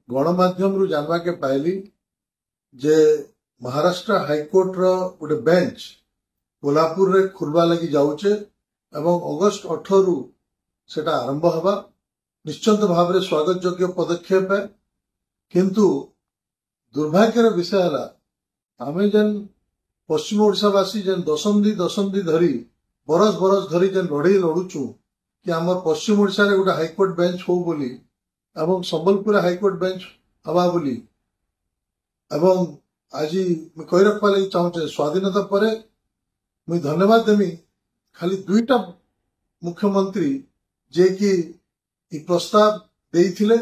गणमाध्यम जानवा के पाइली जे महाराष्ट्र हाईकोर्ट गोटे बेंच कोल्हापुर रे खुलवा लगी जाऊचे एवं अगस्ट 18 रु सेटा आरंभ हवा निश्चित भाव में स्वागत योग्य पदक्षेप है। किंतु दुर्भाग्यर विषय है आम जेन पश्चिम ओडिशावासी जेन दशंधि धरी बरस बरस धरी जेन लड़ई लड़ुचु कि आम पश्चिम ओडिशा रे गोटे हाईकोर्ट बेंच हो बोली एवं संबलपुर हाईकोर्ट बेंच हवा बोली एवं आज कही रखवा लगी चाहूचे स्वाधीनता पर मुझे धन्यवाद देमी खाली दुईटा मुख्यमंत्री जे कि प्रस्ताव देइथिले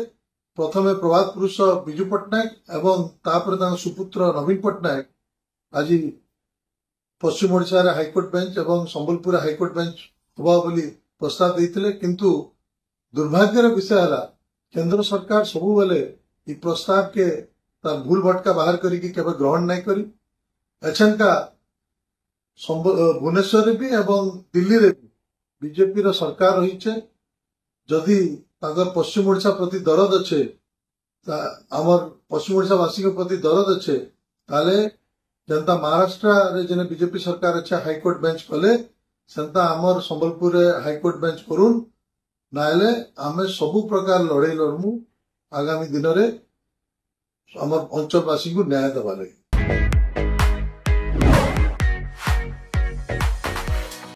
प्रथमे प्रभात पुरुष विजु पट्टनायक एवं तापर सुपुत्र नवीन पट्टनायक आज पश्चिम ओडिशा रे हाईकोर्ट बेंच एवं संबलपुर हाईकोर्ट बेंच हवा बोली प्रस्ताव देइथिले। किंतु दुर्भाग्यर विषय है केंद्र सरकार सबु बेले इ प्रस्ताव के तार भूल भटका बाहर करी केबे ग्रहण नहीं करी एछनका भुवनेश्वर भी एवं दिल्ली रे भी बीजेपी रो सरकार रही छे जदि तागर पश्चिम ओडिशा प्रति दरद अच्छे आमर पश्चिम ओडिशा वासी के प्रति दरद अच्छे ताले जनता महाराष्ट्र रे जने बीजेपी सरकार अच्छे हाईकोर्ट बेंच कले सेंता आमर संबलपुर रे हाईकोर्ट बेंच करूं नाले आमे सबु प्रकार लड़ई लड़मु आगामी दिन रे आमर अंचलवासी को न्याय दबा लगी।